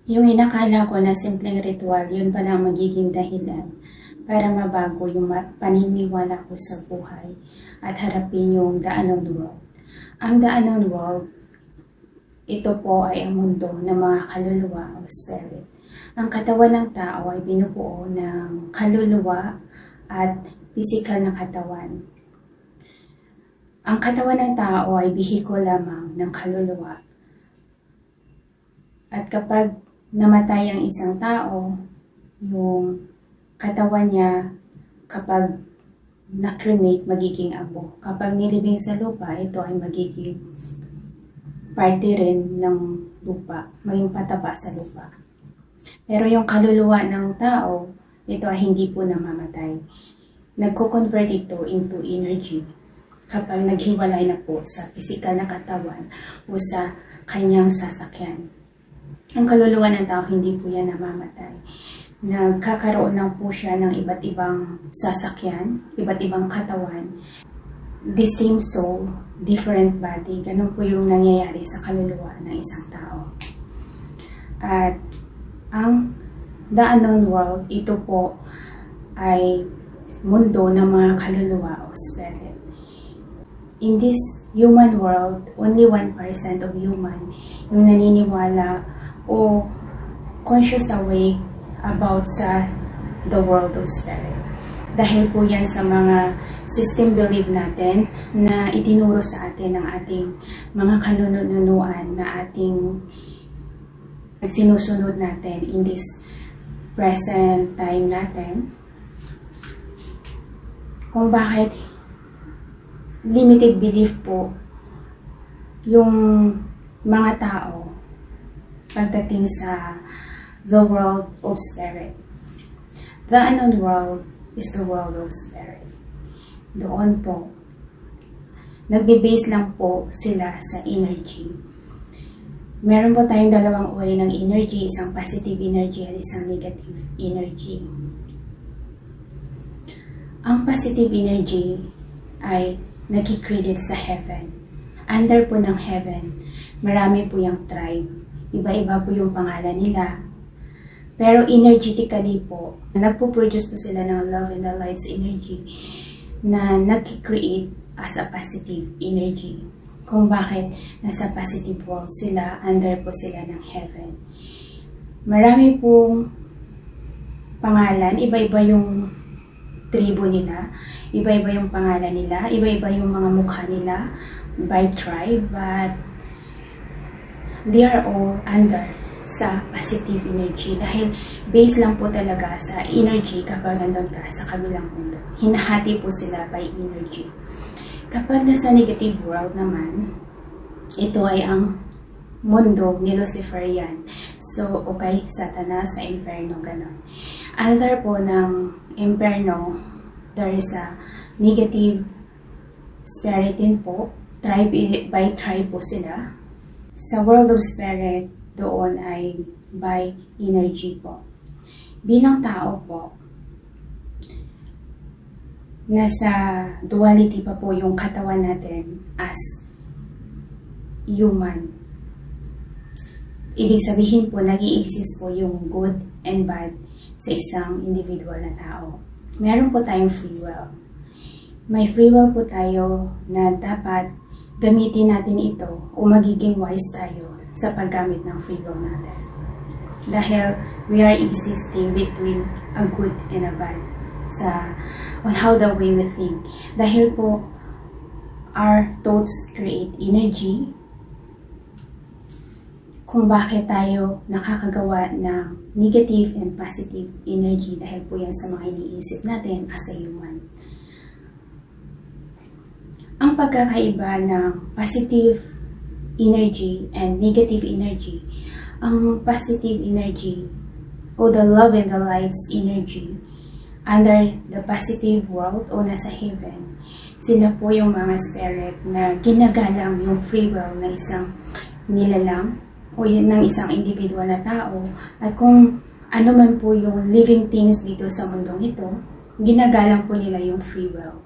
Yung inakala ko na simpleng ritual, yun pala ang magiging dahilan para mabago yung paniniwala ko sa buhay at harapin yung The Unknown World. Ang The Unknown World, ito po ay ang mundo ng mga kaluluwa o spirit. Ang katawan ng tao ay binubuo ng kaluluwa at pisikal na katawan. Ang katawan ng tao ay bihiko lamang ng kaluluwa. At kapag namatay ang isang tao, yung katawan niya kapag na-cremate, magiging abo. Kapag nilibing sa lupa, ito ay magiging parte rin ng lupa, maging pataba sa lupa. Pero yung kaluluwa ng tao, ito ay hindi po namamatay. Nagko-convert ito into energy kapag naghiwalay na po sa physical na katawan o sa kanyang sasakyan. Ang kaluluwa ng tao, hindi po yan namamatay. Nagkakaroon lang po siya ng iba't ibang sasakyan, iba't ibang katawan. The same soul, different body. Ganun po yung nangyayari sa kaluluwa ng isang tao. At ang The Unknown World, ito po ay mundo ng mga kaluluwa o spirit. In this human world, only 1% of human yung naniniwala o conscious awake about sa the world of spirit. Dahil po yan sa mga system belief natin na itinuro sa atin ng ating mga kanununuan na ating sinusunod natin in this present time natin. Kung bakit limited belief po yung mga tao pagdating sa the world of spirit. The unknown world is the world of spirit. Doon po, nagbe-base lang po sila sa energy. Meron po tayong dalawang uri ng energy, isang positive energy at isang negative energy. Ang positive energy ay nagki-credit sa heaven. Under po ng heaven, marami po yung tribe. Iba-iba po yung pangalan nila. Pero energetically po, nagpo-produce po sila ng love and the light's energy na nag-create as a positive energy. Kung bakit nasa positive world sila, under po sila ng heaven. Marami pong pangalan, iba-iba yung tribo nila, iba-iba yung pangalan nila, iba-iba yung mga mukha nila by tribe, but they are all under sa positive energy dahil base lang po talaga sa energy kapag nandun ka sa kabilang mundo. Hinahati po sila by energy. Kapag nasa negative world naman, ito ay ang mundo ni Lucifer yan. So, okay, Satanas sa Inferno, gano'n. Under po ng Inferno, there is a negative spirit din po. Tribe by tribe po sila. Sa world of spirit, doon ay by energy po. Bilang tao po, nasa duality pa po yung katawan natin as human. Ibig sabihin po, nag-i-exist po yung good and bad sa isang individual na tao. Meron po tayong free will. May free will po tayo na dapat gamitin natin ito o magiging wise tayo sa paggamit ng free will natin. Dahil we are existing between a good and a bad on how the way we think. Dahil po, our thoughts create energy kung bakit tayo nakakagawa ng negative and positive energy dahil po yan sa mga iniisip natin as a human. Ang pagkakaiba ng positive energy and negative energy, ang positive energy o the love and the light's energy under the positive world o nasa heaven, sila po yung mga spirit na ginagalang yung free will ng isang nilalang o ng isang individual na tao. At kung ano man po yung living things dito sa mundong ito, ginagalang po nila yung free will.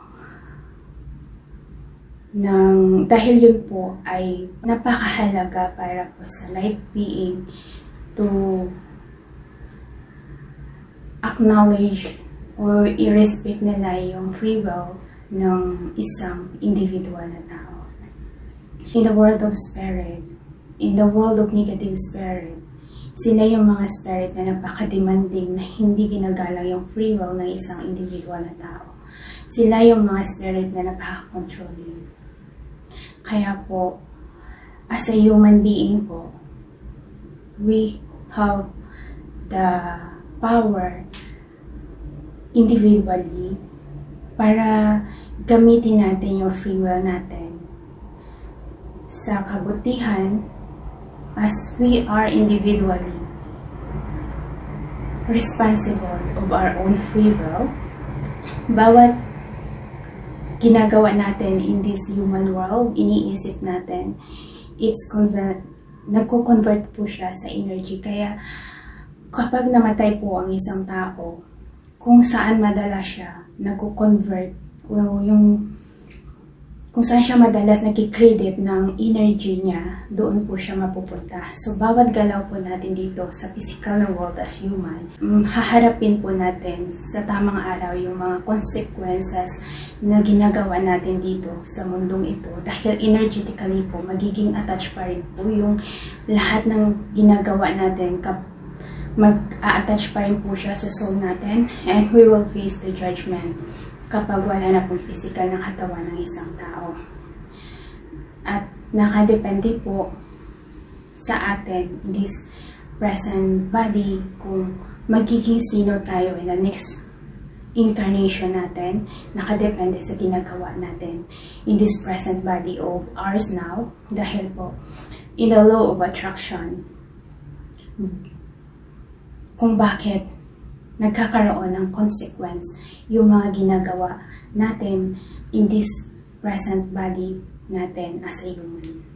Dahil yun po ay napakahalaga para po sa life being to acknowledge or i-respect nila yung free will ng isang individual na tao. In the world of spirit, in the world of negative spirit, sila yung mga spirit na napaka-demanding na hindi ginagalang yung free will ng isang individual na tao. Sila yung mga spirit na napaka-controlling. Kaya po, as a human being po, we have the power individually para gamitin natin yung free will natin sa kabutihan as we are individually responsible of our own free will. Bawat ginagawa natin in this human world, iniisip natin, nagko-convert po siya sa energy. Kaya kapag namatay po ang isang tao, kung saan madalas siya nagko-convert, kung saan siya madalas nagki-credit ng energy niya, doon po siya mapupunta. So, bawat galaw po natin dito sa physical na world as human, haharapin po natin sa tamang araw yung mga consequences na ginagawa natin dito sa mundong ito. Dahil energetically po, magiging attached pa rin po yung lahat ng ginagawa natin mag-a-attach pa rin po siya sa soul natin, and we will face the judgment kapag wala na pong physical ng katawan ng isang tao. At nakadepende po sa atin in this present body kung magiging sino tayo in the next incarnation natin. Nakadepende sa ginagawa natin in this present body of ours now, dahil po in the law of attraction kung bakit nagkakaroon ng consequence yung mga ginagawa natin in this present body natin as a human.